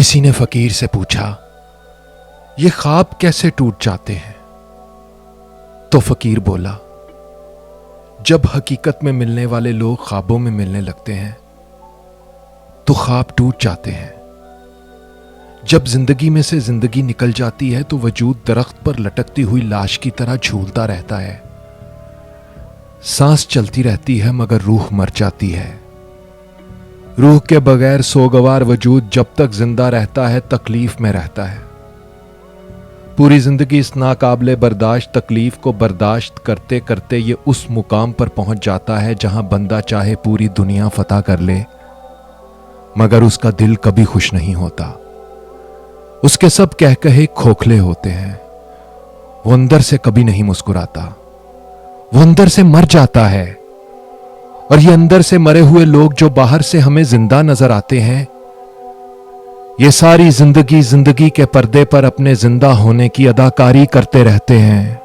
किसी ने फकीर से पूछा, ये ख्वाब कैसे टूट जाते हैं? तो फकीर बोला, जब हकीकत में मिलने वाले लोग ख्वाबों में मिलने लगते हैं तो ख्वाब टूट जाते हैं। जब जिंदगी में से जिंदगी निकल जाती है तो वजूद दरख्त पर लटकती हुई लाश की तरह झूलता रहता है। सांस चलती रहती है मगर रूह मर जाती है। रूह के बगैर सोगवार वजूद जब तक जिंदा रहता है तकलीफ में रहता है। पूरी जिंदगी इस नाकाबिले बर्दाश्त तकलीफ को बर्दाश्त करते करते ये उस मुकाम पर पहुंच जाता है जहां बंदा चाहे पूरी दुनिया फतह कर ले मगर उसका दिल कभी खुश नहीं होता। उसके सब कह कहे खोखले होते हैं। वो अंदर से कभी नहीं मुस्कुराता। वो अंदर से मर जाता है। और ये अंदर से मरे हुए लोग जो बाहर से हमें जिंदा नजर आते हैं, ये सारी जिंदगी जिंदगी के पर्दे पर अपने जिंदा होने की अदाकारी करते रहते हैं।